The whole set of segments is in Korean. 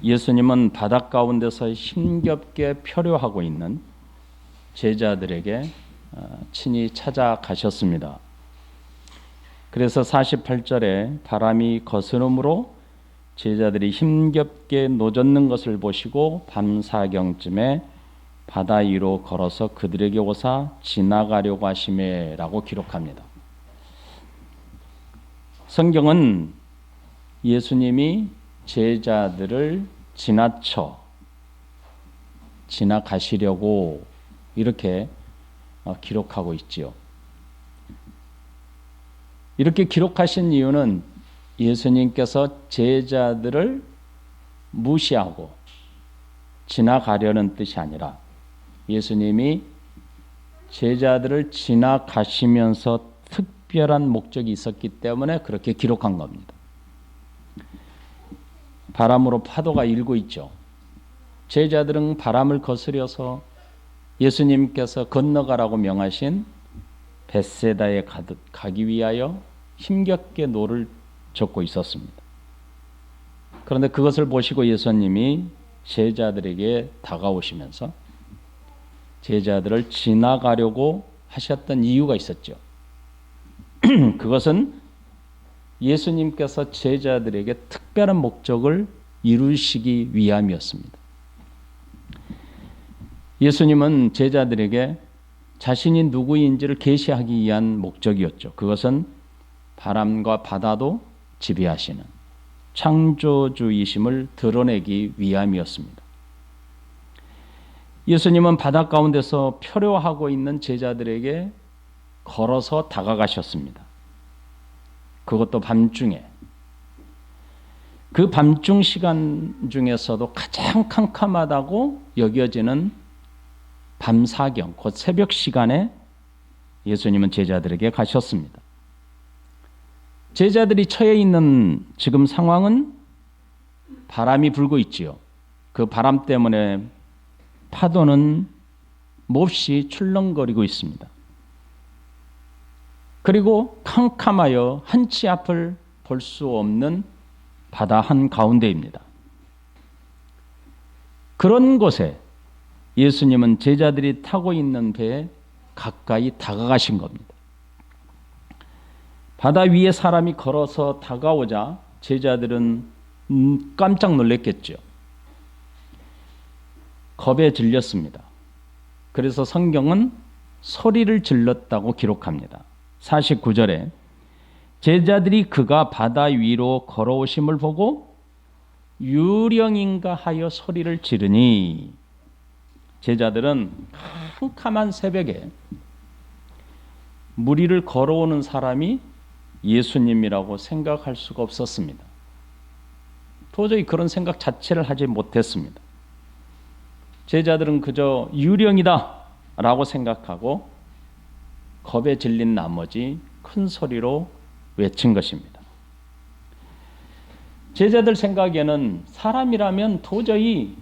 예수님은 바다 가운데서 힘겹게 표류하고 있는 제자들에게 친히 찾아가셨습니다. 그래서 48절에 바람이 거스름으로 제자들이 힘겹게 노젓는 것을 보시고 밤사경쯤에 바다 위로 걸어서 그들에게 오사 지나가려고 하시매라고 기록합니다. 성경은 예수님이 제자들을 지나가시려고 이렇게 기록하고 있지요. 이렇게 기록하신 이유는 예수님께서 제자들을 무시하고 지나가려는 뜻이 아니라 예수님이 제자들을 지나가시면서 특별한 목적이 있었기 때문에 그렇게 기록한 겁니다. 바람으로 파도가 일고 있죠. 제자들은 바람을 거스려서 예수님께서 건너가라고 명하신 벳세다에 가기 위하여 힘겹게 노를 젓고 있었습니다. 그런데 그것을 보시고 예수님이 제자들에게 다가오시면서 제자들을 지나가려고 하셨던 이유가 있었죠. 그것은 예수님께서 제자들에게 특별한 목적을 이루시기 위함이었습니다. 예수님은 제자들에게 자신이 누구인지를 계시하기 위한 목적이었죠. 그것은 바람과 바다도 지배하시는 창조주이심을 드러내기 위함이었습니다. 예수님은 바다 가운데서 표류하고 있는 제자들에게 걸어서 다가가셨습니다. 그것도 밤중에. 그 밤중 시간 중에서도 가장 캄캄하다고 여겨지는 밤사경, 곧 새벽 시간에 예수님은 제자들에게 가셨습니다. 제자들이 처해 있는 지금 상황은 바람이 불고 있지요. 그 바람 때문에 파도는 몹시 출렁거리고 있습니다. 그리고 캄캄하여 한치 앞을 볼 수 없는 바다 한가운데입니다. 그런 곳에 예수님은 제자들이 타고 있는 배에 가까이 다가가신 겁니다. 바다 위에 사람이 걸어서 다가오자 제자들은 깜짝 놀랐겠죠. 겁에 질렸습니다. 그래서 성경은 소리를 질렀다고 기록합니다. 49절에 제자들이 그가 바다 위로 걸어오심을 보고 유령인가 하여 소리를 지르니, 제자들은 캄캄한 새벽에 물 위를 걸어오는 사람이 예수님이라고 생각할 수가 없었습니다. 도저히 그런 생각 자체를 하지 못했습니다. 제자들은 그저 유령이다 라고 생각하고 겁에 질린 나머지 큰 소리로 외친 것입니다. 제자들 생각에는 사람이라면 도저히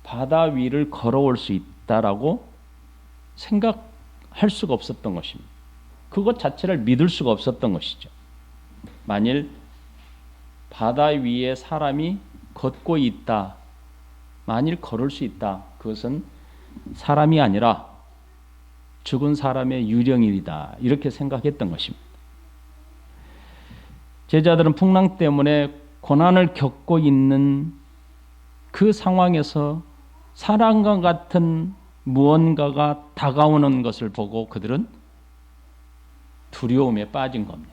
바다 위를 걸어올 수 있다라고 생각할 수가 없었던 것입니다. 그것 자체를 믿을 수가 없었던 것이죠. 만일 바다 위에 사람이 걷고 있다, 만일 걸을 수 있다, 그것은 사람이 아니라 죽은 사람의 유령이다, 이렇게 생각했던 것입니다. 제자들은 풍랑 때문에 고난을 겪고 있는 그 상황에서 사람과 같은 무언가가 다가오는 것을 보고 그들은 두려움에 빠진 겁니다.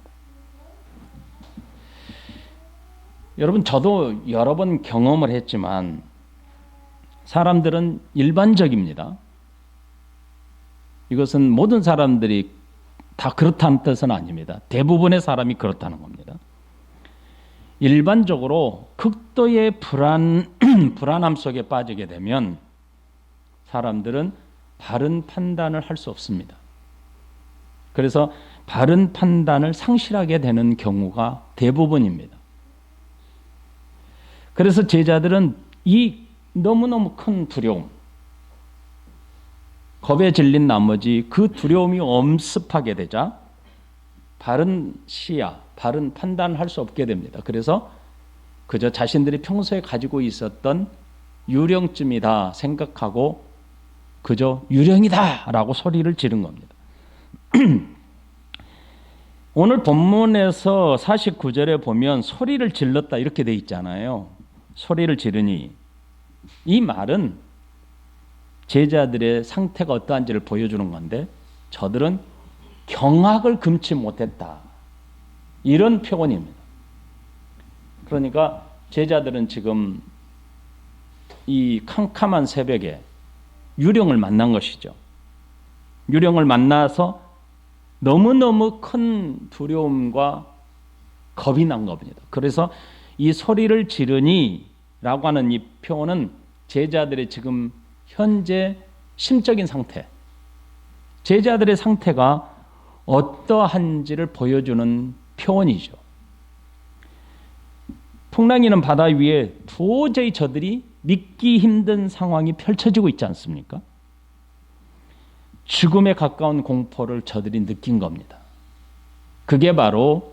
여러분, 저도 여러 번 경험을 했지만 사람들은 일반적입니다. 이것은 모든 사람들이 다 그렇다는 뜻은 아닙니다. 대부분의 사람이 그렇다는 겁니다. 일반적으로 극도의 불안함 속에 빠지게 되면 사람들은 바른 판단을 할 수 없습니다. 그래서 바른 판단을 상실하게 되는 경우가 대부분입니다. 그래서 제자들은 이 너무너무 큰 두려움, 겁에 질린 나머지 그 두려움이 엄습하게 되자 바른 시야, 바른 판단을 할 수 없게 됩니다. 그래서 그저 자신들이 평소에 가지고 있었던 유령쯤이다 생각하고 그저 유령이다라고 소리를 지른 겁니다. 오늘 본문에서 49절에 보면 소리를 질렀다 이렇게 돼 있잖아요. 소리를 지르니, 이 말은 제자들의 상태가 어떠한지를 보여주는 건데 저들은 경악을 금치 못했다, 이런 표현입니다. 그러니까 제자들은 지금 이 캄캄한 새벽에 유령을 만난 것이죠. 유령을 만나서 너무너무 큰 두려움과 겁이 난 겁니다. 그래서 이 소리를 지르니 라고 하는 이 표현은 제자들의 지금 현재 심적인 상태, 제자들의 상태가 어떠한지를 보여주는 표현이죠. 풍랑이는 바다 위에 도저히 저들이 믿기 힘든 상황이 펼쳐지고 있지 않습니까? 죽음에 가까운 공포를 저들이 느낀 겁니다. 그게 바로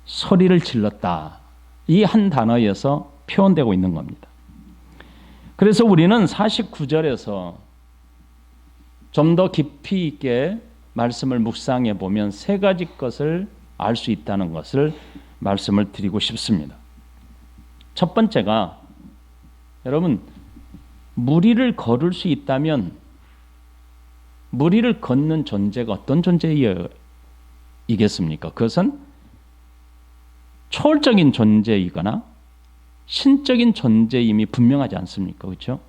소리를 질렀다, 이 한 단어에서 표현되고 있는 겁니다. 그래서 우리는 49절에서 좀 더 깊이 있게 말씀을 묵상해 보면 세 가지 것을 알 수 있다는 것을 말씀을 드리고 싶습니다. 첫 번째가, 여러분, 무리를 걸을 수 있다면 무리를 걷는 존재가 어떤 존재이겠습니까? 그것은 초월적인 존재이거나 신적인 존재임이 분명하지 않습니까? 그렇죠?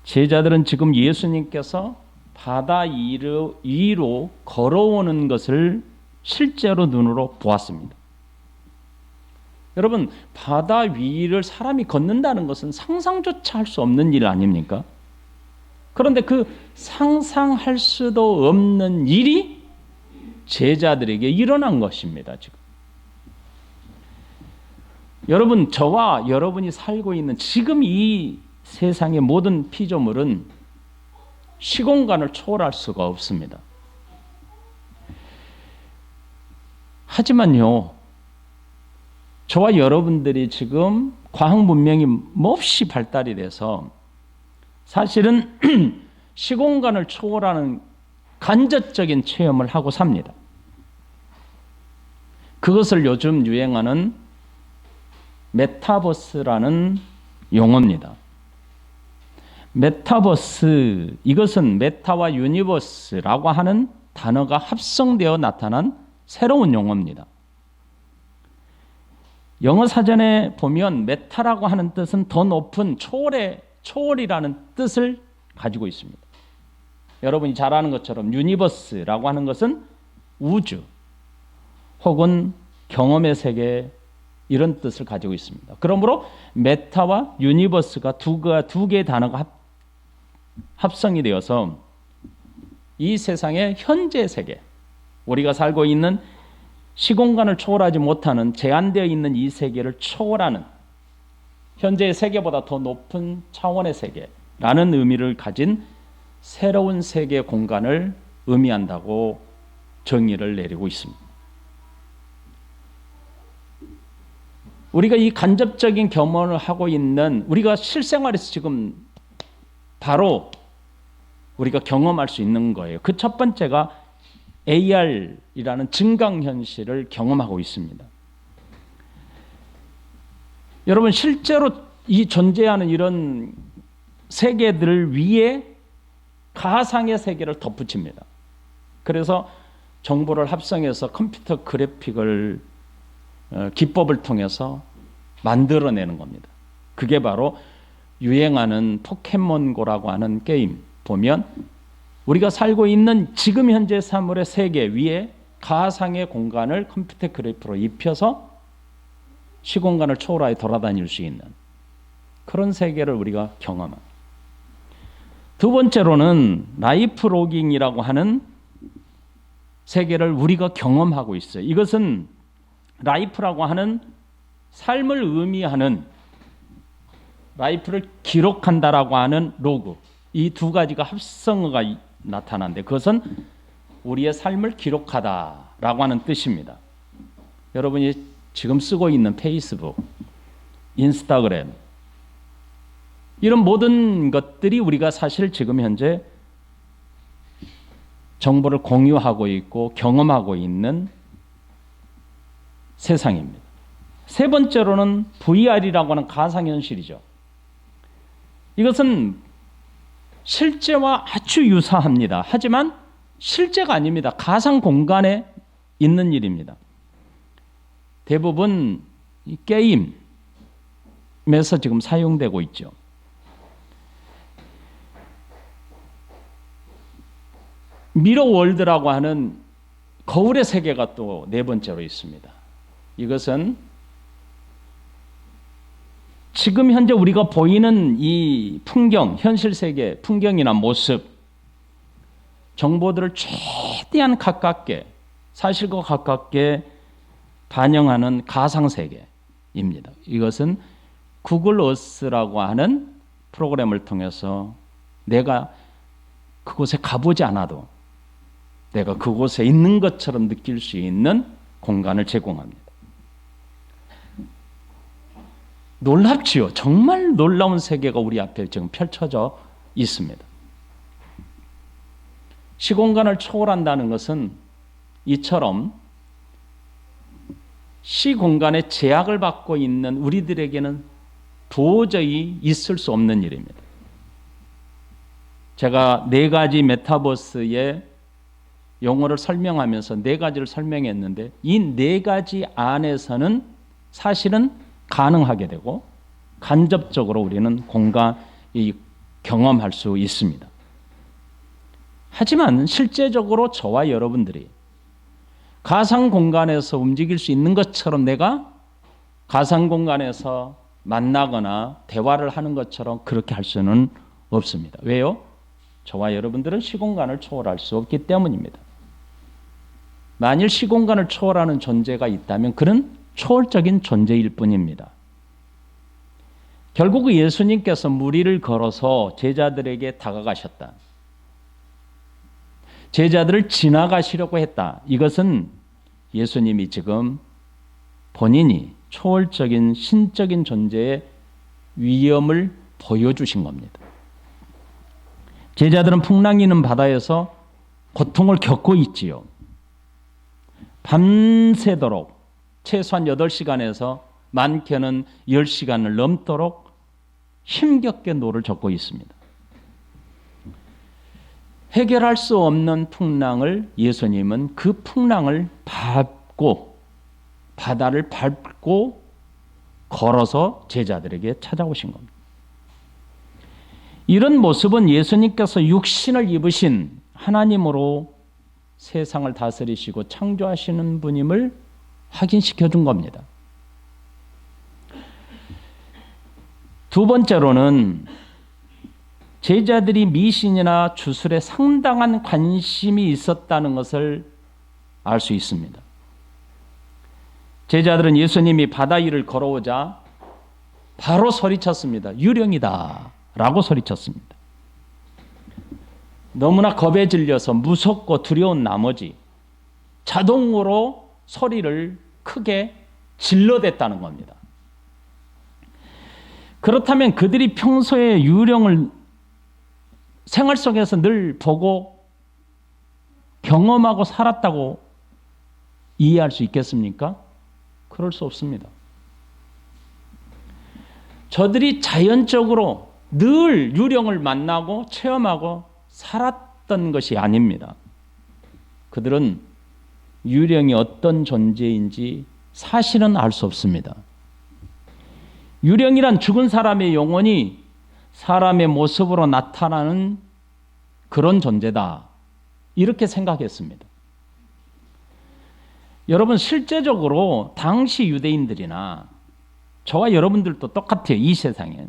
제자들은 지금 예수님께서 바다 위로 걸어오는 것을 실제로 눈으로 보았습니다. 여러분, 바다 위를 사람이 걷는다는 것은 상상조차 할 수 없는 일 아닙니까? 그런데 그 상상할 수도 없는 일이 제자들에게 일어난 것입니다. 지금 여러분, 저와 여러분이 살고 있는 지금 이 세상의 모든 피조물은 시공간을 초월할 수가 없습니다. 하지만요, 저와 여러분들이 지금 과학 문명이 몹시 발달이 돼서 사실은 시공간을 초월하는 간접적인 체험을 하고 삽니다. 그것을 요즘 유행하는 메타버스라는 용어입니다. 메타버스, 이것은 메타와 유니버스라고 하는 단어가 합성되어 나타난 새로운 용어입니다. 영어 사전에 보면 메타라고 하는 뜻은 더 높은 초월이라는 뜻을 가지고 있습니다. 여러분이 잘 아는 것처럼 유니버스라고 하는 것은 우주 혹은 경험의 세계, 이런 뜻을 가지고 있습니다. 그러므로 메타와 유니버스가 두 개의 단어가 합성이 되어서 이 세상의 현재 세계, 우리가 살고 있는 시공간을 초월하지 못하는 제한되어 있는 이 세계를 초월하는 현재의 세계보다 더 높은 차원의 세계라는 의미를 가진 새로운 세계 공간을 의미한다고 정의를 내리고 있습니다. 우리가 이 간접적인 경험을 하고 있는, 우리가 실생활에서 지금 바로 우리가 경험할 수 있는 거예요. 그 첫 번째가 AR이라는 증강현실을 경험하고 있습니다. 여러분, 실제로 이 존재하는 이런 세계들 위에 가상의 세계를 덧붙입니다. 그래서 정보를 합성해서 컴퓨터 그래픽을 기법을 통해서 만들어내는 겁니다. 그게 바로 유행하는 포켓몬고라고 하는 게임 보면 우리가 살고 있는 지금 현재 사물의 세계 위에 가상의 공간을 컴퓨터 그래픽으로 입혀서 시공간을 초월하여 돌아다닐 수 있는 그런 세계를 우리가 경험합니다. 두 번째로는 라이프 로깅이라고 하는 세계를 우리가 경험하고 있어요. 이것은 라이프라고 하는 삶을 의미하는, 라이프를 기록한다라고 하는 로그, 이 두 가지가 합성어가 나타나는데 그것은 우리의 삶을 기록하다라고 하는 뜻입니다. 여러분이 지금 쓰고 있는 페이스북, 인스타그램, 이런 모든 것들이 우리가 사실 지금 현재 정보를 공유하고 있고 경험하고 있는 세상입니다. 세 번째로는 VR이라고 하는 가상현실이죠. 이것은 실제와 아주 유사합니다. 하지만 실제가 아닙니다. 가상 공간에 있는 일입니다. 대부분 게임에서 지금 사용되고 있죠. 미러월드라고 하는 거울의 세계가 또 네 번째로 있습니다. 이것은 지금 현재 우리가 보이는 이 풍경, 현실 세계 풍경이나 모습, 정보들을 최대한 가깝게, 사실과 가깝게 반영하는 가상 세계입니다. 이것은 구글 어스라고 하는 프로그램을 통해서 내가 그곳에 가보지 않아도 내가 그곳에 있는 것처럼 느낄 수 있는 공간을 제공합니다. 놀랍지요? 정말 놀라운 세계가 우리 앞에 지금 펼쳐져 있습니다. 시공간을 초월한다는 것은 이처럼 시공간의 제약을 받고 있는 우리들에게는 도저히 있을 수 없는 일입니다. 제가 네 가지 메타버스의 용어를 설명하면서 네 가지를 설명했는데 이 네 가지 안에서는 사실은 가능하게 되고 간접적으로 우리는 공간이 경험할 수 있습니다. 하지만 실제적으로 저와 여러분들이 가상 공간에서 움직일 수 있는 것처럼 내가 가상 공간에서 만나거나 대화를 하는 것처럼 그렇게 할 수는 없습니다. 왜요? 저와 여러분들은 시공간을 초월할 수 없기 때문입니다. 만일 시공간을 초월하는 존재가 있다면 그는 초월적인 존재일 뿐입니다. 결국 예수님께서 무리를 걸어서 제자들에게 다가가셨다. 제자들을 지나가시려고 했다. 이것은 예수님이 지금 본인이 초월적인 신적인 존재의 위엄을 보여주신 겁니다. 제자들은 풍랑이는 바다에서 고통을 겪고 있지요. 밤새도록 최소한 8시간에서 많게는 10시간을 넘도록 힘겹게 노를 젓고 있습니다. 해결할 수 없는 풍랑을 예수님은 그 풍랑을 밟고 바다를 밟고 걸어서 제자들에게 찾아오신 겁니다. 이런 모습은 예수님께서 육신을 입으신 하나님으로 세상을 다스리시고 창조하시는 분임을 확인시켜 준 겁니다. 두 번째로는 제자들이 미신이나 주술에 상당한 관심이 있었다는 것을 알 수 있습니다. 제자들은 예수님이 바다 위를 걸어오자 바로 소리쳤습니다. 유령이다 라고 소리쳤습니다. 너무나 겁에 질려서 무섭고 두려운 나머지 자동으로 소리를 크게 질러댔다는 겁니다. 그렇다면 그들이 평소에 유령을 생활 속에서 늘 보고 경험하고 살았다고 이해할 수 있겠습니까? 그럴 수 없습니다. 저들이 자연적으로 늘 유령을 만나고 체험하고 살았던 것이 아닙니다. 그들은 유령이 어떤 존재인지 사실은 알 수 없습니다. 유령이란 죽은 사람의 영혼이 사람의 모습으로 나타나는 그런 존재다. 이렇게 생각했습니다. 여러분, 실제적으로 당시 유대인들이나 저와 여러분들도 똑같아요. 이 세상에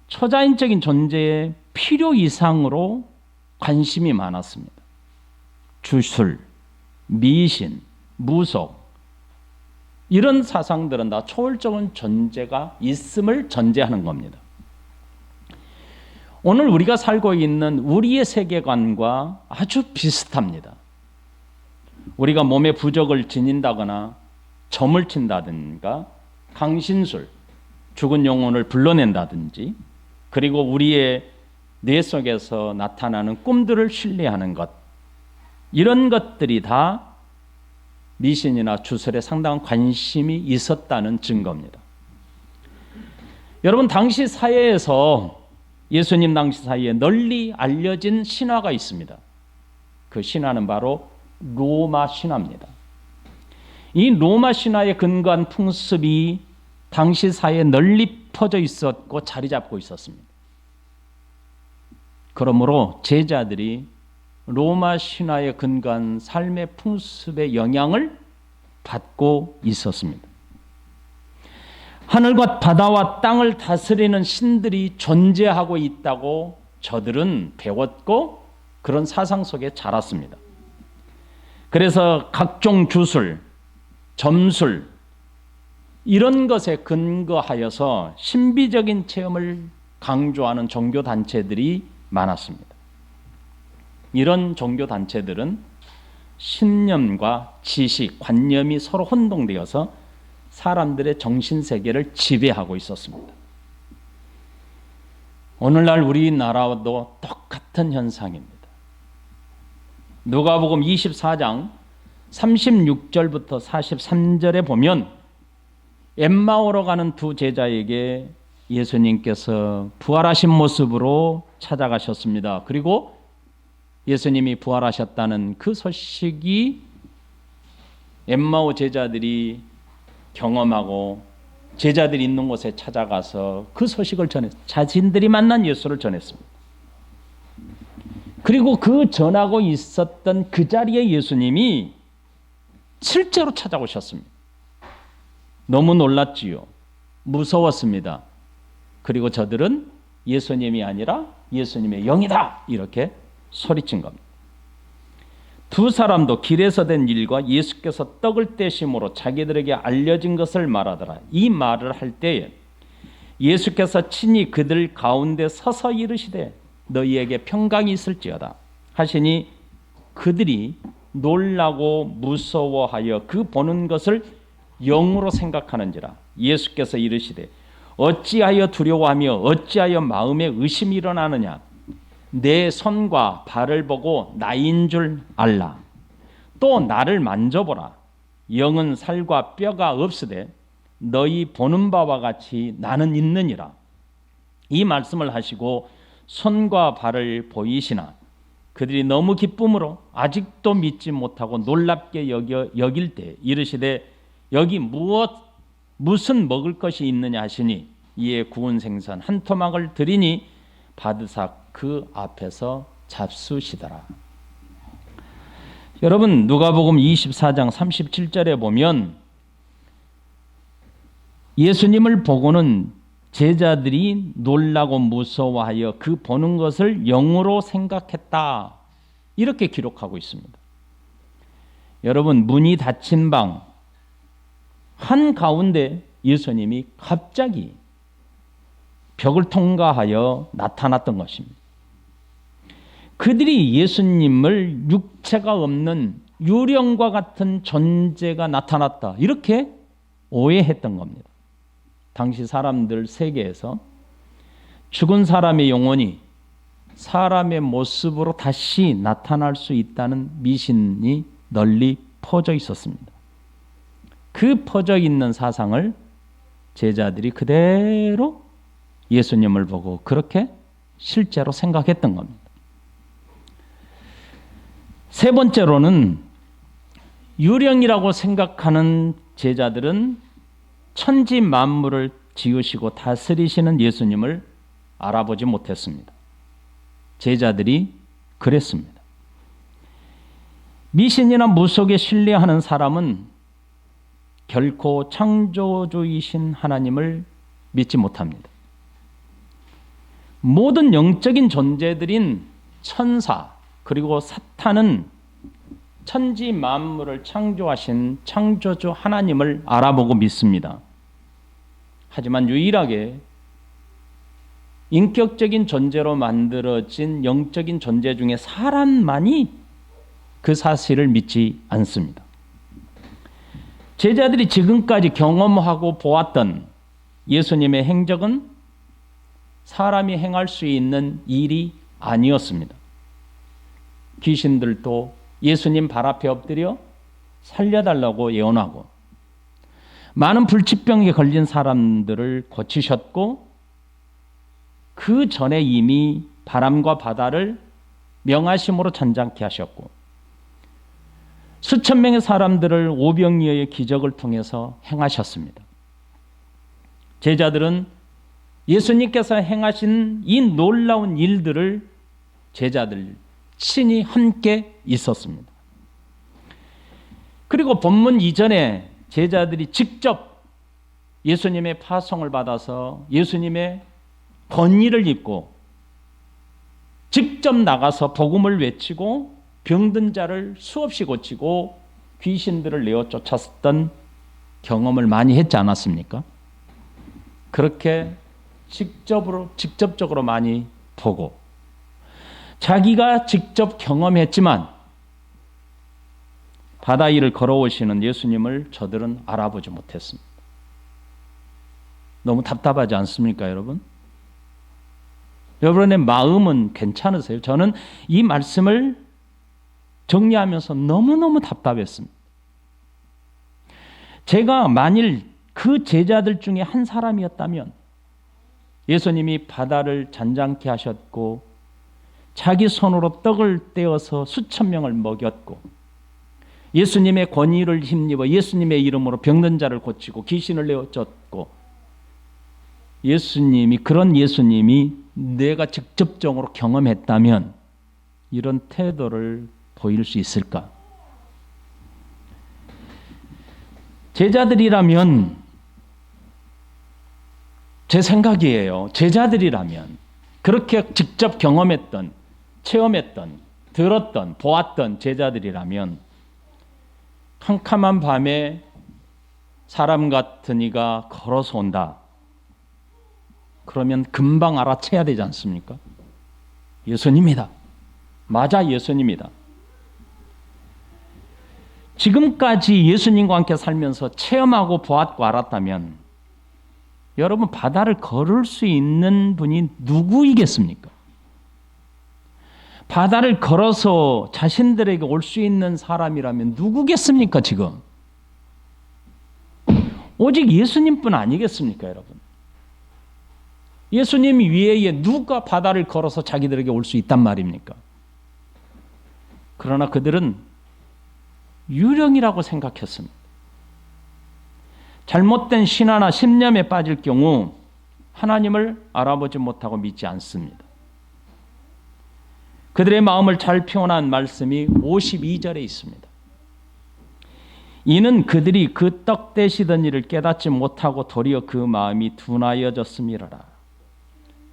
초자연적인 존재의 필요 이상으로 관심이 많았습니다. 주술, 미신, 무속 이런 사상들은 다 초월적인 존재가 있음을 전제하는 겁니다. 오늘 우리가 살고 있는 우리의 세계관과 아주 비슷합니다. 우리가 몸에 부적을 지닌다거나 점을 친다든가 강신술, 죽은 영혼을 불러낸다든지, 그리고 우리의 뇌 속에서 나타나는 꿈들을 신뢰하는 것, 이런 것들이 다 미신이나 주설에 상당한 관심이 있었다는 증거입니다. 여러분, 당시 사회에서, 예수님 당시 사회에 널리 알려진 신화가 있습니다. 그 신화는 바로 로마 신화입니다. 이 로마 신화에 근거한 풍습이 당시 사회에 널리 퍼져 있었고 자리 잡고 있었습니다. 그러므로 제자들이 로마 신화에 근거한 삶의 풍습의 영향을 받고 있었습니다. 하늘과 바다와 땅을 다스리는 신들이 존재하고 있다고 저들은 배웠고 그런 사상 속에 자랐습니다. 그래서 각종 주술, 점술, 이런 것에 근거하여서 신비적인 체험을 강조하는 종교단체들이 많았습니다. 이런 종교단체들은 신념과 지식, 관념이 서로 혼동되어서 사람들의 정신세계를 지배하고 있었습니다. 오늘날 우리나라도 똑같은 현상입니다. 누가복음 24장 36절부터 43절에 보면 엠마오로 가는 두 제자에게 예수님께서 부활하신 모습으로 찾아가셨습니다. 그리고 예수님이 부활하셨다는 그 소식이 엠마오 제자들이 경험하고 제자들이 있는 곳에 찾아가서 그 소식을 자신들이 만난 예수를 전했습니다. 그리고 그 전하고 있었던 그 자리에 예수님이 실제로 찾아오셨습니다. 너무 놀랐지요. 무서웠습니다. 그리고 저들은 예수님이 아니라 예수님의 영이다, 이렇게 소리친 겁니다. 두 사람도 길에서 된 일과 예수께서 떡을 떼심으로 자기들에게 알려진 것을 말하더라. 이 말을 할 때에 예수께서 친히 그들 가운데 서서 이르시되 너희에게 평강이 있을지어다 하시니 그들이 놀라고 무서워하여 그 보는 것을 영으로 생각하는지라. 예수께서 이르시되 어찌하여 두려워하며 어찌하여 마음에 의심이 일어나느냐. 내 손과 발을 보고 나인 줄 알라. 또 나를 만져보라. 영은 살과 뼈가 없으되 너희 보는 바와 같이 나는 있느니라. 이 말씀을 하시고 손과 발을 보이시나 그들이 너무 기쁨으로 아직도 믿지 못하고 놀랍게 여길 때 이르시되 여기 무슨 먹을 것이 있느냐 하시니 이에 구운 생선 한 토막을 드리니 받으사 그 앞에서 잡수시더라. 여러분, 누가복음 24장 37절에 보면 예수님을 보고는 제자들이 놀라고 무서워하여 그 보는 것을 영으로 생각했다, 이렇게 기록하고 있습니다. 여러분, 문이 닫힌 방 한가운데 예수님이 갑자기 벽을 통과하여 나타났던 것입니다. 그들이 예수님을 육체가 없는 유령과 같은 존재가 나타났다, 이렇게 오해했던 겁니다. 당시 사람들 세계에서 죽은 사람의 영혼이 사람의 모습으로 다시 나타날 수 있다는 미신이 널리 퍼져 있었습니다. 그 퍼져 있는 사상을 제자들이 그대로 예수님을 보고 그렇게 실제로 생각했던 겁니다. 세 번째로는 유령이라고 생각하는 제자들은 천지 만물을 지으시고 다스리시는 예수님을 알아보지 못했습니다. 제자들이 그랬습니다. 미신이나 무속에 신뢰하는 사람은 결코 창조주이신 하나님을 믿지 못합니다. 모든 영적인 존재들인 천사 그리고 사탄은 천지 만물을 창조하신 창조주 하나님을 알아보고 믿습니다. 하지만 유일하게 인격적인 존재로 만들어진 영적인 존재 중에 사람만이 그 사실을 믿지 않습니다. 제자들이 지금까지 경험하고 보았던 예수님의 행적은 사람이 행할 수 있는 일이 아니었습니다. 귀신들도 예수님 발 앞에 엎드려 살려달라고 예언하고, 많은 불치병에 걸린 사람들을 고치셨고, 그 전에 이미 바람과 바다를 명하심으로 잔잔케 하셨고, 수천 명의 사람들을 오병이어의 기적을 통해서 행하셨습니다. 제자들은 예수님께서 행하신 이 놀라운 일들을 제자들 친히 함께 있었습니다. 그리고 본문 이전에 제자들이 직접 예수님의 파송을 받아서 예수님의 권위를 입고 직접 나가서 복음을 외치고 병든 자를 수없이 고치고 귀신들을 내어 쫓았던 경험을 많이 했지 않았습니까? 그렇게 직접적으로 많이 보고 자기가 직접 경험했지만 바다 위를 걸어오시는 예수님을 저들은 알아보지 못했습니다. 너무 답답하지 않습니까, 여러분? 여러분의 마음은 괜찮으세요? 저는 이 말씀을 정리하면서 너무너무 답답했습니다. 제가 만일 그 제자들 중에 한 사람이었다면 예수님이 바다를 잔잔케 하셨고 자기 손으로 떡을 떼어서 수천 명을 먹였고 예수님의 권위를 힘입어 예수님의 이름으로 병든 자를 고치고 귀신을 내어쫓고 그런 예수님이 내가 직접적으로 경험했다면 이런 태도를 보일 수 있을까? 제자들이라면, 제 생각이에요. 제자들이라면 그렇게 직접 경험했던, 체험했던, 들었던, 보았던 제자들이라면 캄캄한 밤에 사람 같은 이가 걸어서 온다. 그러면 금방 알아채야 되지 않습니까? 예수님이다. 맞아, 예수님이다. 지금까지 예수님과 함께 살면서 체험하고 보았고 알았다면 여러분, 바다를 걸을 수 있는 분이 누구이겠습니까? 바다를 걸어서 자신들에게 올 수 있는 사람이라면 누구겠습니까, 지금? 오직 예수님뿐 아니겠습니까, 여러분? 예수님 위에 누가 바다를 걸어서 자기들에게 올 수 있단 말입니까? 그러나 그들은 유령이라고 생각했습니다. 잘못된 신화나 신념에 빠질 경우 하나님을 알아보지 못하고 믿지 않습니다. 그들의 마음을 잘 표현한 말씀이 52절에 있습니다. 이는 그들이 그 떡 떼시던 일을 깨닫지 못하고 도리어 그 마음이 둔하여졌음이로라.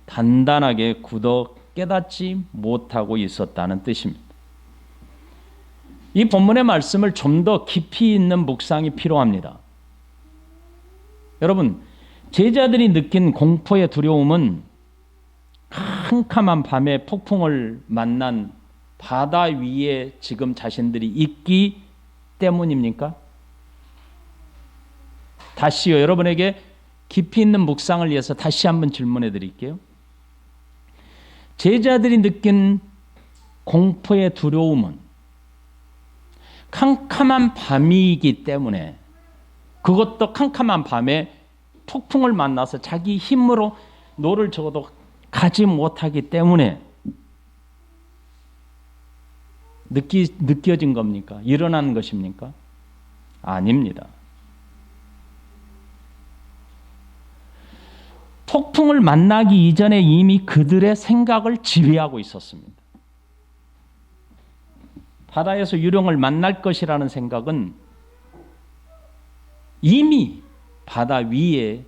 단단하게 굳어 깨닫지 못하고 있었다는 뜻입니다. 이 본문의 말씀을 좀 더 깊이 있는 묵상이 필요합니다. 여러분, 제자들이 느낀 공포의 두려움은 캄캄한 밤에 폭풍을 만난 바다 위에 지금 자신들이 있기 때문입니까? 다시요, 여러분에게 깊이 있는 묵상을 위해서 다시 한번 질문해 드릴게요. 제자들이 느낀 공포의 두려움은 캄캄한 밤이기 때문에, 그것도 캄캄한 밤에 폭풍을 만나서 자기 힘으로 노를 저어도 가지 못하기 때문에 느껴진 겁니까? 일어난 것입니까? 아닙니다. 폭풍을 만나기 이전에 이미 그들의 생각을 지배하고 있었습니다. 바다에서 유령을 만날 것이라는 생각은 이미 바다 위에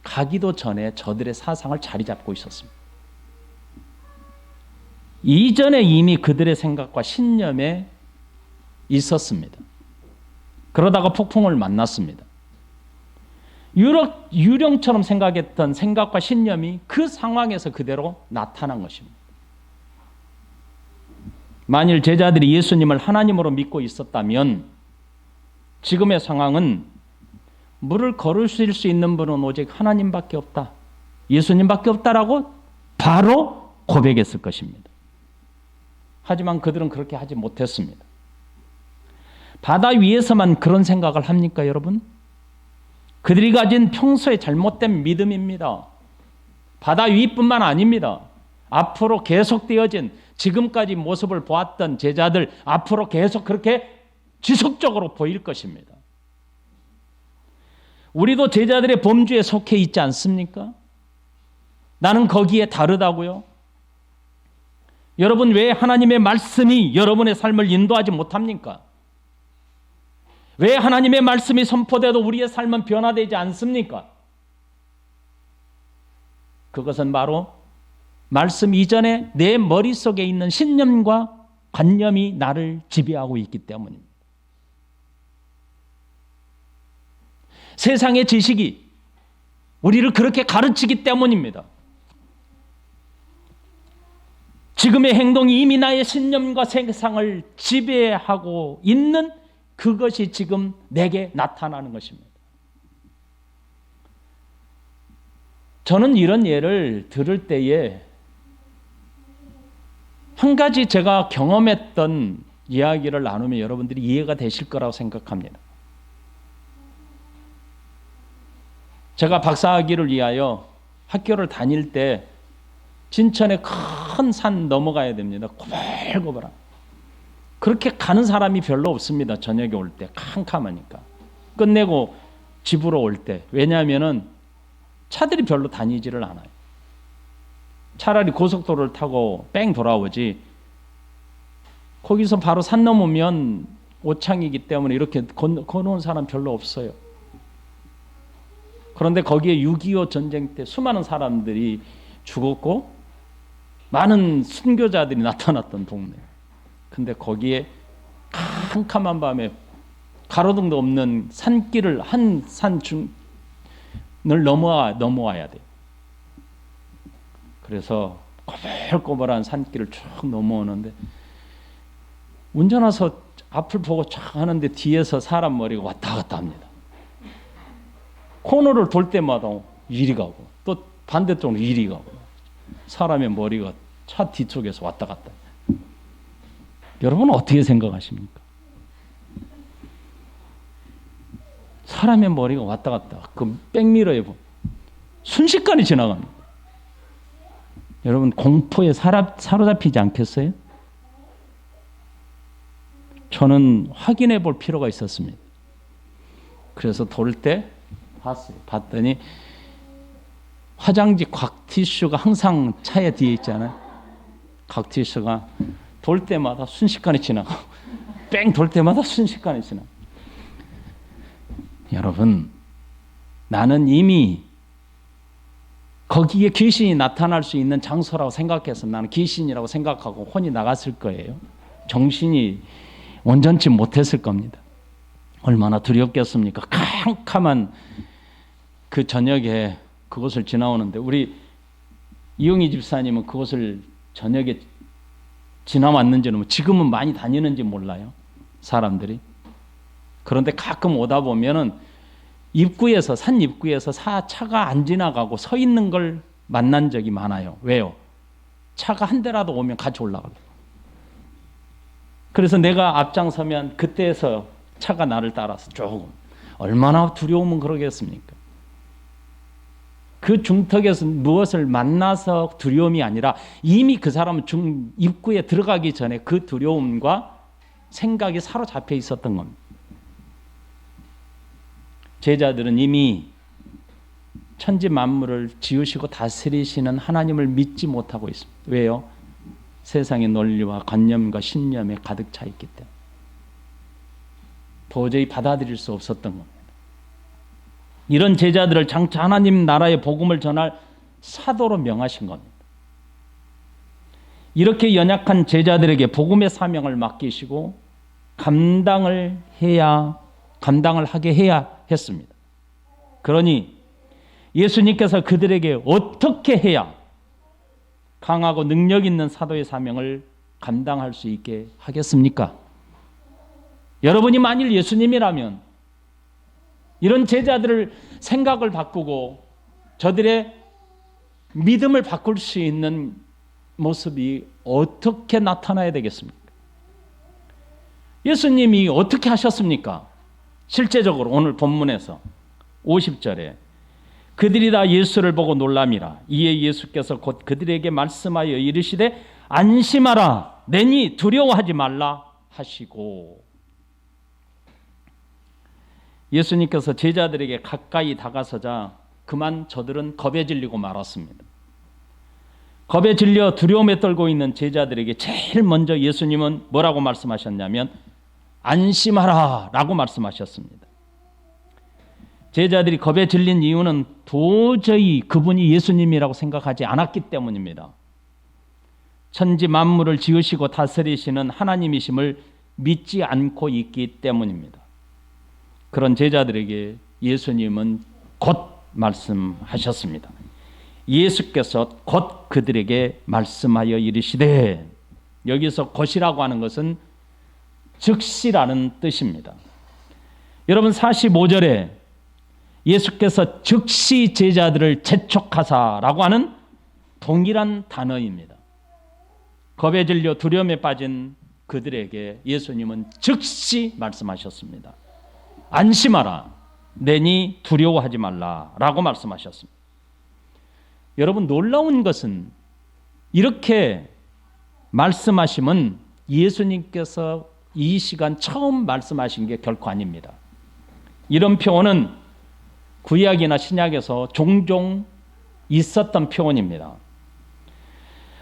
가기도 전에 저들의 사상을 자리 잡고 있었습니다. 이전에 이미 그들의 생각과 신념에 있었습니다. 그러다가 폭풍을 만났습니다. 유령처럼 생각했던 생각과 신념이 그 상황에서 그대로 나타난 것입니다. 만일 제자들이 예수님을 하나님으로 믿고 있었다면 지금의 상황은 물을 걸으실 수 있는 분은 오직 하나님밖에 없다, 예수님밖에 없다라고 바로 고백했을 것입니다. 하지만 그들은 그렇게 하지 못했습니다. 바다 위에서만 그런 생각을 합니까, 여러분? 그들이 가진 평소에 잘못된 믿음입니다. 바다 위뿐만 아닙니다. 앞으로 계속되어진 지금까지 모습을 보았던 제자들, 앞으로 계속 그렇게 지속적으로 보일 것입니다. 우리도 제자들의 범주에 속해 있지 않습니까? 나는 거기에 다르다고요? 여러분, 왜 하나님의 말씀이 여러분의 삶을 인도하지 못합니까? 왜 하나님의 말씀이 선포돼도 우리의 삶은 변화되지 않습니까? 그것은 바로 말씀 이전에 내 머릿속에 있는 신념과 관념이 나를 지배하고 있기 때문입니다. 세상의 지식이 우리를 그렇게 가르치기 때문입니다. 지금의 행동이 이미 나의 신념과 세상을 지배하고 있는 그것이 지금 내게 나타나는 것입니다. 저는 이런 예를 들을 때에 한 가지 제가 경험했던 이야기를 나누면 여러분들이 이해가 되실 거라고 생각합니다. 제가 박사학위를 위하여 학교를 다닐 때 진천에 큰 산 넘어가야 됩니다. 고벌고벌한. 그렇게 가는 사람이 별로 없습니다. 저녁에 올 때 캄캄하니까. 끝내고 집으로 올 때. 왜냐하면 차들이 별로 다니지를 않아요. 차라리 고속도로를 타고 뺑 돌아오지. 거기서 바로 산 넘으면 오창이기 때문에 이렇게 건너온 사람 별로 없어요. 그런데 거기에 6.25 전쟁 때 수많은 사람들이 죽었고 많은 순교자들이 나타났던 동네. 근데 거기에 캄캄한 밤에 가로등도 없는 산길을 한 산중을 넘어와야 돼요. 그래서 꼬불꼬불한 산길을 쭉 넘어오는데 운전해서 앞을 보고 쫙 하는데 뒤에서 사람 머리가 왔다 갔다 합니다. 코너를 돌 때마다 이리 가고 또 반대쪽으로 이리 가고 사람의 머리가 차 뒤쪽에서 왔다 갔다. 여러분은 어떻게 생각하십니까? 사람의 머리가 왔다 갔다 그 백미러에 순식간에 지나갑니다. 여러분 공포에 사로잡히지 않겠어요? 저는 확인해 볼 필요가 있었습니다. 그래서 돌 때 봤더니 화장지 곽티슈가 항상 차에 뒤에 있잖아요. 곽티슈가 돌 때마다 순식간에 지나가고 뺑 돌 때마다 순식간에 지나가고. 여러분, 나는 이미 거기에 귀신이 나타날 수 있는 장소라고 생각해서 나는 귀신이라고 생각하고 혼이 나갔을 거예요. 정신이 온전치 못했을 겁니다. 얼마나 두렵겠습니까? 캄캄한 그 저녁에 그곳을 지나오는데 우리 이용희 집사님은 그곳을 저녁에 지나왔는지는 지금은 많이 다니는지 몰라요. 사람들이. 그런데 가끔 오다 보면은 입구에서 산 입구에서 차가 안 지나가고 서 있는 걸 만난 적이 많아요. 왜요? 차가 한 대라도 오면 같이 올라가요. 그래서 내가 앞장서면 그때에서 차가 나를 따라서 조금 얼마나 두려우면 그러겠습니까? 그 중턱에서 무엇을 만나서 두려움이 아니라 이미 그 사람은 입구에 들어가기 전에 그 두려움과 생각이 사로잡혀 있었던 겁니다. 제자들은 이미 천지 만물을 지으시고 다스리시는 하나님을 믿지 못하고 있습니다. 왜요? 세상의 논리와 관념과 신념에 가득 차 있기 때문에 도저히 받아들일 수 없었던 겁니다. 이런 제자들을 장차 하나님 나라의 복음을 전할 사도로 명하신 겁니다. 이렇게 연약한 제자들에게 복음의 사명을 맡기시고 감당을 하게 해야 했습니다. 그러니 예수님께서 그들에게 어떻게 해야 강하고 능력 있는 사도의 사명을 감당할 수 있게 하겠습니까? 여러분이 만일 예수님이라면 이런 제자들을 생각을 바꾸고 저들의 믿음을 바꿀 수 있는 모습이 어떻게 나타나야 되겠습니까? 예수님이 어떻게 하셨습니까? 실제적으로 오늘 본문에서 50절에 그들이 다 예수를 보고 놀람이라. 이에 예수께서 곧 그들에게 말씀하여 이르시되 안심하라. 내니 두려워하지 말라 하시고. 예수님께서 제자들에게 가까이 다가서자 그만 저들은 겁에 질리고 말았습니다. 겁에 질려 두려움에 떨고 있는 제자들에게 제일 먼저 예수님은 뭐라고 말씀하셨냐면 안심하라 라고 말씀하셨습니다. 제자들이 겁에 질린 이유는 도저히 그분이 예수님이라고 생각하지 않았기 때문입니다. 천지 만물을 지으시고 다스리시는 하나님이심을 믿지 않고 있기 때문입니다. 그런 제자들에게 예수님은 곧 말씀하셨습니다. 예수께서 곧 그들에게 말씀하여 이르시되, 여기서 곧이라고 하는 것은 즉시라는 뜻입니다. 여러분 45절에 예수께서 즉시 제자들을 재촉하사라고 하는 동일한 단어입니다. 겁에 질려 두려움에 빠진 그들에게 예수님은 즉시 말씀하셨습니다. 안심하라. 내니 두려워하지 말라라고 말씀하셨습니다. 여러분 놀라운 것은 이렇게 말씀하심은 예수님께서 이 시간 처음 말씀하신 게 결코 아닙니다. 이런 표현은 구약이나 신약에서 종종 있었던 표현입니다.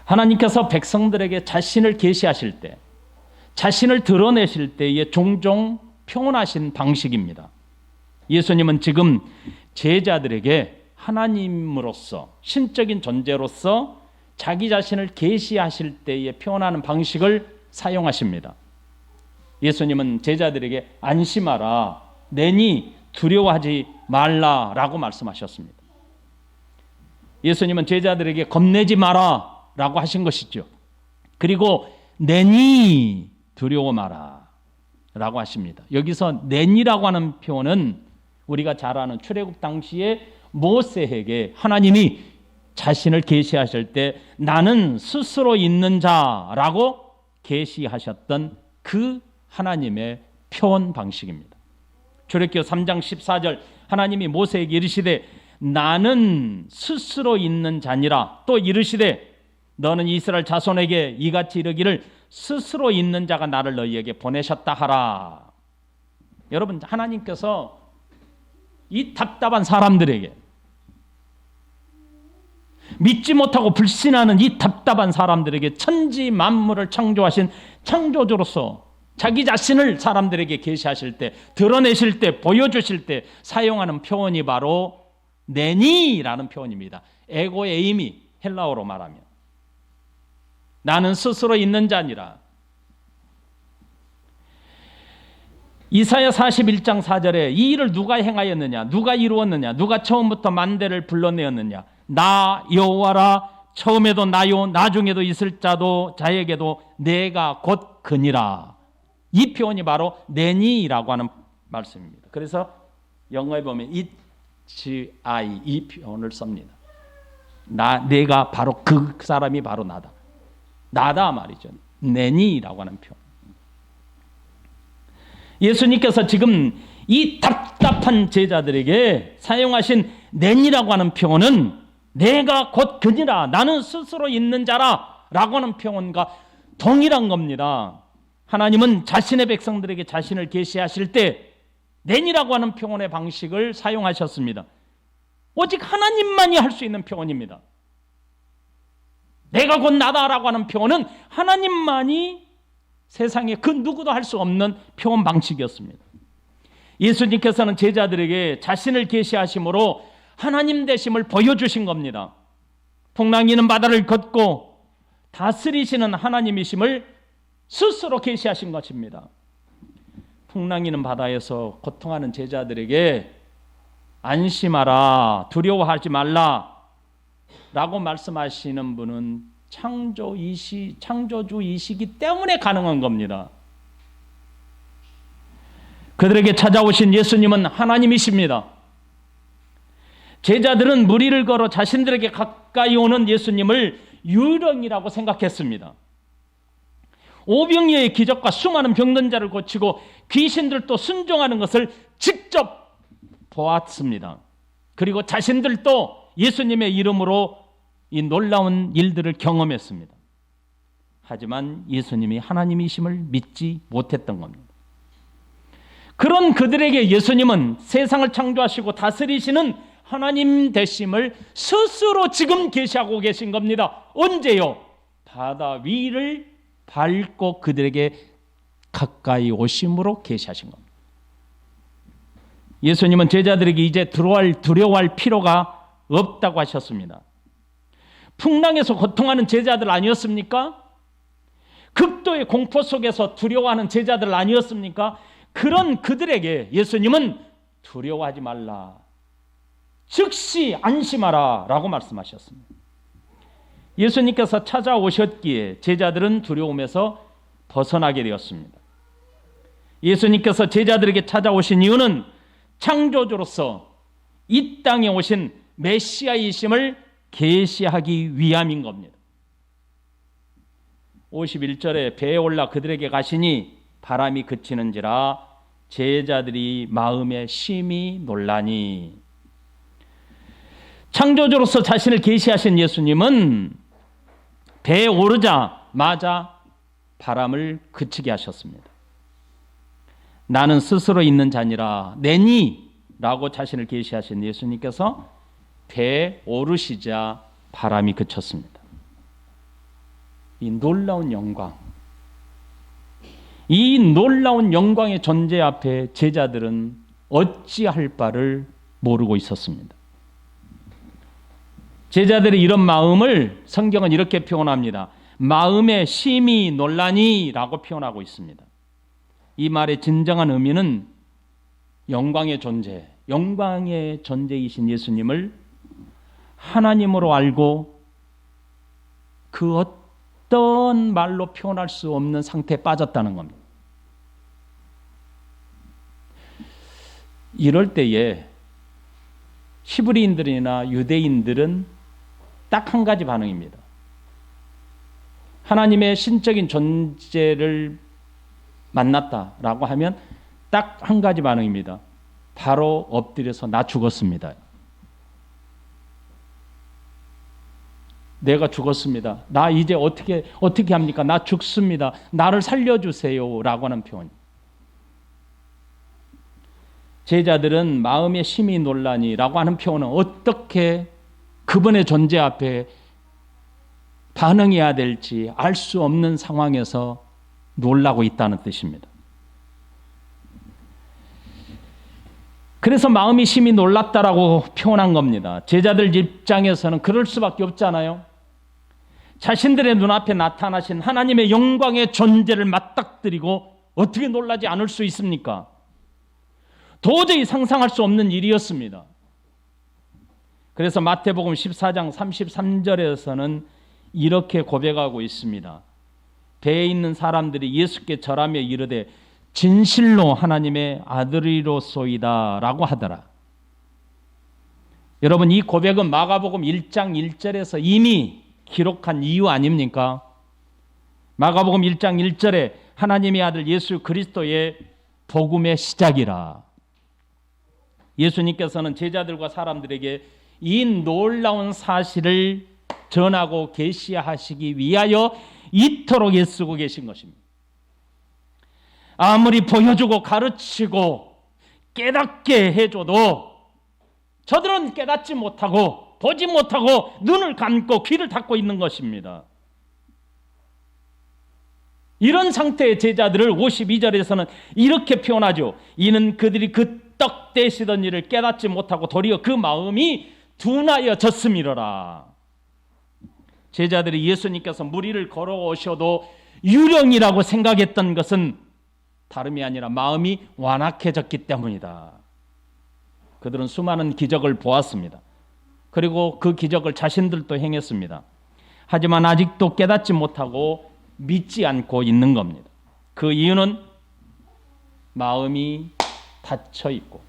하나님께서 백성들에게 자신을 계시하실 때, 자신을 드러내실 때에 종종 표현하신 방식입니다. 예수님은 지금 제자들에게 하나님으로서, 신적인 존재로서 자기 자신을 계시하실 때에 표현하는 방식을 사용하십니다. 예수님은 제자들에게 안심하라, 내니 두려워하지 말라라고 말씀하셨습니다. 예수님은 제자들에게 겁내지 마라라고 하신 것이죠. 그리고 내니 두려워 마라라고 하십니다. 여기서 내니라고 하는 표현은 우리가 잘 아는 출애굽 당시에 모세에게 하나님이 자신을 계시하실 때 나는 스스로 있는 자라고 계시하셨던 그 하나님의 표현 방식입니다. 출애굽기 3장 14절 하나님이 모세에게 이르시되 나는 스스로 있는 자니라. 또 이르시되 너는 이스라엘 자손에게 이같이 이르기를 스스로 있는 자가 나를 너희에게 보내셨다 하라. 여러분 하나님께서 이 답답한 사람들에게, 믿지 못하고 불신하는 이 답답한 사람들에게 천지 만물을 창조하신 창조주로서 자기 자신을 사람들에게 계시하실 때, 드러내실 때, 보여주실 때 사용하는 표현이 바로 내니라는 표현입니다. 에고 에이미, 헬라어로 말하면 나는 스스로 있는 자니라. 이사야 41장 4절에 이 일을 누가 행하였느냐, 누가 이루었느냐, 누가 처음부터 만대를 불러내었느냐, 나 여호와라. 처음에도 나요, 나중에도 있을 자도 자에게도 내가 곧 그니라. 이 표현이 바로 내니라고 하는 말씀입니다. 그래서 영어에 보면 it's I, 이 표현을 씁니다. 내가 바로 그 사람이 바로 나다 말이죠. 내니라고 하는 표현. 예수님께서 지금 이 답답한 제자들에게 사용하신 내니라고 하는 표현은 내가 곧 그니라, 나는 스스로 있는 자라 라고 하는 표현과 동일한 겁니다. 하나님은 자신의 백성들에게 자신을 계시하실 때 내니라고 하는 표현의 방식을 사용하셨습니다. 오직 하나님만이 할 수 있는 표현입니다. 내가 곧 나다라고 하는 표현은 하나님만이 세상에 그 누구도 할 수 없는 표현 방식이었습니다. 예수님께서는 제자들에게 자신을 계시하심으로 하나님 되심을 보여주신 겁니다. 풍랑이는 바다를 걷고 다스리시는 하나님이심을 스스로 계시하신 것입니다. 풍랑이는 바다에서 고통하는 제자들에게 안심하라, 두려워하지 말라 라고 말씀하시는 분은 창조주이시기 때문에 가능한 겁니다. 그들에게 찾아오신 예수님은 하나님이십니다. 제자들은 무리를 걸어 자신들에게 가까이 오는 예수님을 유령이라고 생각했습니다. 오병이어의 기적과 수많은 병든 자를 고치고 귀신들도 순종하는 것을 직접 보았습니다. 그리고 자신들도 예수님의 이름으로 이 놀라운 일들을 경험했습니다. 하지만 예수님이 하나님이심을 믿지 못했던 겁니다. 그런 그들에게 예수님은 세상을 창조하시고 다스리시는 하나님 되심을 스스로 지금 계시하고 계신 겁니다. 언제요? 바다 위를 밟고 그들에게 가까이 오심으로 계시하신 겁니다. 예수님은 제자들에게 이제 두려워할 필요가 없다고 하셨습니다. 풍랑에서 고통하는 제자들 아니었습니까? 극도의 공포 속에서 두려워하는 제자들 아니었습니까? 그런 그들에게 예수님은 두려워하지 말라, 즉시 안심하라 라고 말씀하셨습니다. 예수님께서 찾아오셨기에 제자들은 두려움에서 벗어나게 되었습니다. 예수님께서 제자들에게 찾아오신 이유는 창조주로서 이 땅에 오신 메시아이심을 계시하기 위함인 겁니다. 51절에 배에 올라 그들에게 가시니 바람이 그치는지라 제자들이 마음에 심히 놀라니. 창조주로서 자신을 계시하신 예수님은 배에 오르자마자 바람을 그치게 하셨습니다. 나는 스스로 있는 자니라 내니 라고 자신을 계시하신 예수님께서 배에 오르시자 바람이 그쳤습니다. 이 놀라운 영광, 이 놀라운 영광의 존재 앞에 제자들은 어찌할 바를 모르고 있었습니다. 제자들의 이런 마음을 성경은 이렇게 표현합니다. 마음에 심히 놀라니 라고 표현하고 있습니다. 이 말의 진정한 의미는 영광의 존재, 영광의 존재이신 예수님을 하나님으로 알고 그 어떤 말로 표현할 수 없는 상태에 빠졌다는 겁니다. 이럴 때에 히브리인들이나 유대인들은 딱 한 가지 반응입니다. 하나님의 신적인 존재를 만났다라고 하면 딱 한 가지 반응입니다. 바로 엎드려서 나 죽었습니다. 내가 죽었습니다. 나 이제 어떻게 합니까? 나 죽습니다. 나를 살려주세요 라고 하는 표현. 제자들은 마음에 심히 놀라니 라고 하는 표현은 어떻게 그분의 존재 앞에 반응해야 될지 알 수 없는 상황에서 놀라고 있다는 뜻입니다. 그래서 마음이 심히 놀랐다라고 표현한 겁니다. 제자들 입장에서는 그럴 수밖에 없잖아요. 자신들의 눈앞에 나타나신 하나님의 영광의 존재를 맞닥뜨리고 어떻게 놀라지 않을 수 있습니까? 도저히 상상할 수 없는 일이었습니다. 그래서 마태복음 14장 33절에서는 이렇게 고백하고 있습니다. 배에 있는 사람들이 예수께 절하며 이르되 진실로 하나님의 아들이로소이다 라고 하더라. 여러분, 이 고백은 마가복음 1장 1절에서 이미 기록한 이유 아닙니까? 마가복음 1장 1절에 하나님의 아들 예수 그리스도의 복음의 시작이라. 예수님께서는 제자들과 사람들에게 이 놀라운 사실을 전하고 계시하시기 위하여 이토록 애쓰고 계신 것입니다. 아무리 보여주고 가르치고 깨닫게 해줘도 저들은 깨닫지 못하고 보지 못하고 눈을 감고 귀를 닫고 있는 것입니다. 이런 상태의 제자들을 52절에서는 이렇게 표현하죠. 이는 그들이 그 떡 떼시던 일을 깨닫지 못하고 도리어 그 마음이 둔하여졌음이로라. 제자들이 예수님께서 무리를 걸어오셔도 유령이라고 생각했던 것은 다름이 아니라 마음이 완악해졌기 때문이다. 그들은 수많은 기적을 보았습니다. 그리고 그 기적을 자신들도 행했습니다. 하지만 아직도 깨닫지 못하고 믿지 않고 있는 겁니다. 그 이유는 마음이 닫혀 있고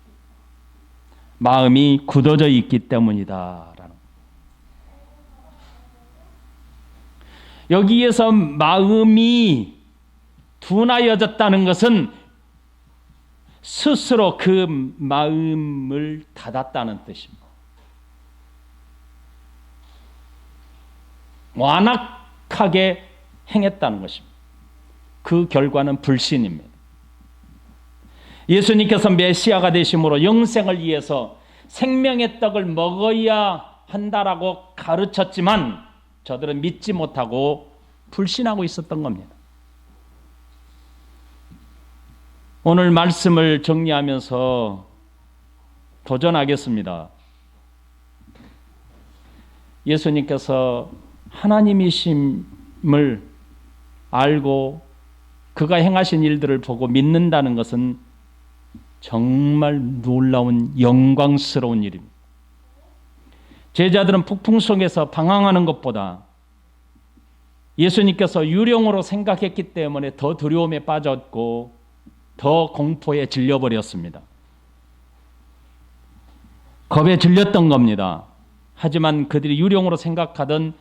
마음이 굳어져 있기 때문이다라는. 여기에서 마음이 둔하여졌다는 것은 스스로 그 마음을 닫았다는 뜻입니다. 완악하게 행했다는 것입니다. 그 결과는 불신입니다. 예수님께서 메시아가 되심으로 영생을 위해서 생명의 떡을 먹어야 한다라고 가르쳤지만 저들은 믿지 못하고 불신하고 있었던 겁니다. 오늘 말씀을 정리하면서 도전하겠습니다. 예수님께서 하나님이심을 알고 그가 행하신 일들을 보고 믿는다는 것은 정말 놀라운 영광스러운 일입니다. 제자들은 폭풍 속에서 방황하는 것보다 예수님께서 유령으로 생각했기 때문에 더 두려움에 빠졌고 더 공포에 질려버렸습니다. 겁에 질렸던 겁니다. 하지만 그들이 유령으로 생각하던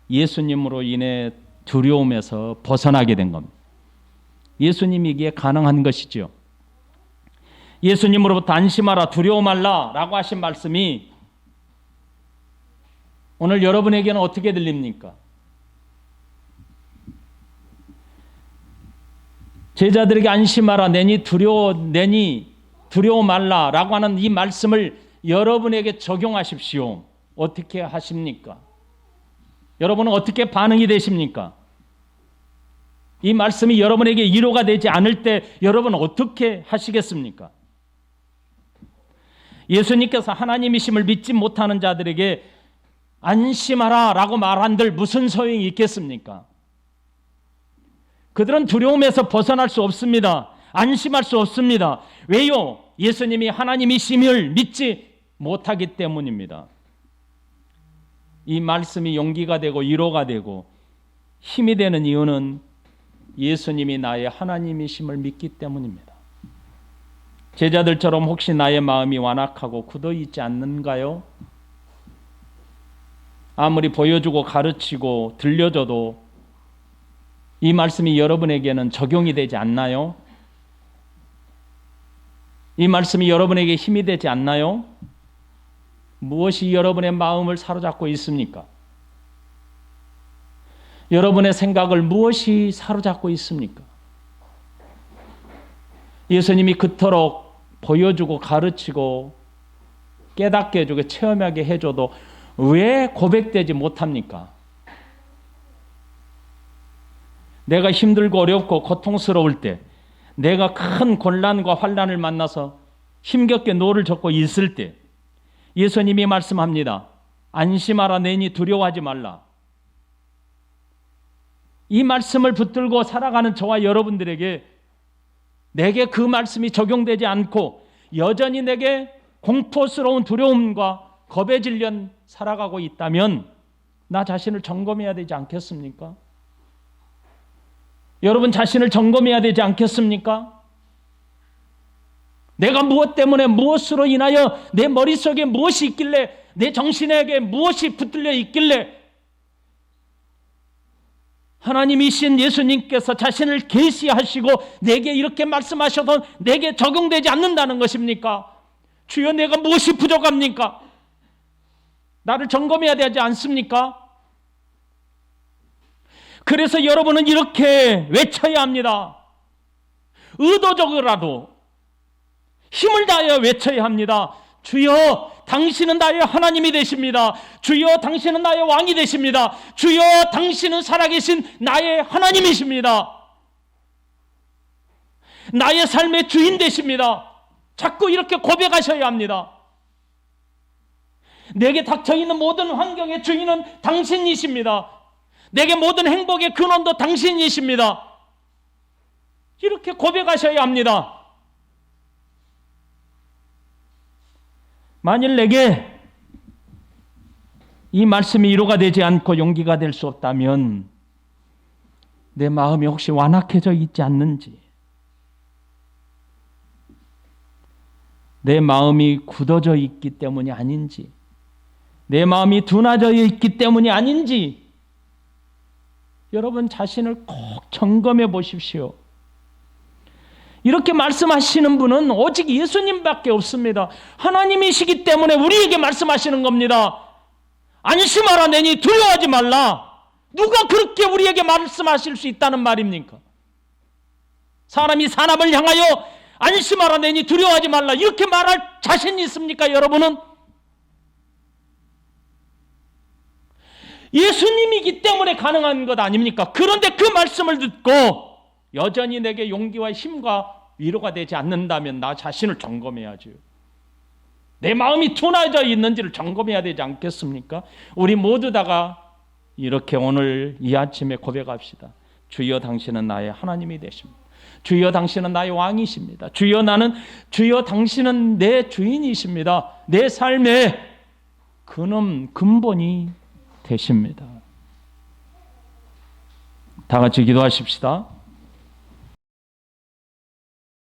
예수님으로 인해 두려움에서 벗어나게 된 겁니다. 예수님이기에 가능한 것이지요. 예수님으로부터 안심하라, 두려워 말라 라고 하신 말씀이 오늘 여러분에게는 어떻게 들립니까? 제자들에게 안심하라, 내니 두려워 말라 라고 하는 이 말씀을 여러분에게 적용하십시오. 어떻게 하십니까? 여러분은 어떻게 반응이 되십니까? 이 말씀이 여러분에게 위로가 되지 않을 때 여러분은 어떻게 하시겠습니까? 예수님께서 하나님이심을 믿지 못하는 자들에게 안심하라 라고 말한들 무슨 소용이 있겠습니까? 그들은 두려움에서 벗어날 수 없습니다. 안심할 수 없습니다. 왜요? 예수님이 하나님이심을 믿지 못하기 때문입니다. 이 말씀이 용기가 되고 위로가 되고 힘이 되는 이유는 예수님이 나의 하나님이심을 믿기 때문입니다. 제자들처럼 혹시 나의 마음이 완악하고 굳어 있지 않는가요? 아무리 보여주고 가르치고 들려줘도 이 말씀이 여러분에게는 적용이 되지 않나요? 이 말씀이 여러분에게 힘이 되지 않나요? 무엇이 여러분의 마음을 사로잡고 있습니까? 여러분의 생각을 무엇이 사로잡고 있습니까? 예수님이 그토록 보여주고 가르치고 깨닫게 해주고 체험하게 해줘도 왜 고백되지 못합니까? 내가 힘들고 어렵고 고통스러울 때, 내가 큰 곤란과 환난을 만나서 힘겹게 노를 젓고 있을 때 예수님이 말씀합니다. 안심하라, 내니 두려워하지 말라. 이 말씀을 붙들고 살아가는 저와 여러분들에게 내게 그 말씀이 적용되지 않고 여전히 내게 공포스러운 두려움과 겁에 질려 살아가고 있다면 나 자신을 점검해야 되지 않겠습니까? 여러분 자신을 점검해야 되지 않겠습니까? 내가 무엇 때문에 무엇으로 인하여 내 머릿속에 무엇이 있길래 내 정신에게 무엇이 붙들려 있길래 하나님이신 예수님께서 자신을 계시하시고 내게 이렇게 말씀하셔도 내게 적용되지 않는다는 것입니까? 주여 내가 무엇이 부족합니까? 나를 점검해야 되지 않습니까? 그래서 여러분은 이렇게 외쳐야 합니다. 의도적으로라도 힘을 다하여 외쳐야 합니다. 주여 당신은 나의 하나님이 되십니다. 주여 당신은 나의 왕이 되십니다. 주여 당신은 살아계신 나의 하나님이십니다. 나의 삶의 주인 되십니다. 자꾸 이렇게 고백하셔야 합니다. 내게 닥쳐있는 모든 환경의 주인은 당신이십니다. 내게 모든 행복의 근원도 당신이십니다. 이렇게 고백하셔야 합니다. 만일 내게 이 말씀이 위로가 되지 않고 용기가 될 수 없다면 내 마음이 혹시 완악해져 있지 않는지, 내 마음이 굳어져 있기 때문이 아닌지, 내 마음이 둔해져 있기 때문이 아닌지 여러분 자신을 꼭 점검해 보십시오. 이렇게 말씀하시는 분은 오직 예수님밖에 없습니다. 하나님이시기 때문에 우리에게 말씀하시는 겁니다. 안심하라 내니 두려워하지 말라. 누가 그렇게 우리에게 말씀하실 수 있다는 말입니까? 사람이 사람을 향하여 안심하라 내니 두려워하지 말라 이렇게 말할 자신이 있습니까? 여러분은? 예수님이기 때문에 가능한 것 아닙니까? 그런데 그 말씀을 듣고 여전히 내게 용기와 힘과 위로가 되지 않는다면 나 자신을 점검해야죠. 내 마음이 둔해져 있는지를 점검해야 되지 않겠습니까? 우리 모두 다가 이렇게 오늘 이 아침에 고백합시다. 주여 당신은 나의 하나님이 되십니다. 주여 당신은 나의 왕이십니다. 주여 당신은 내 주인이십니다. 내 삶의 근본이 되십니다. 다 같이 기도하십시다.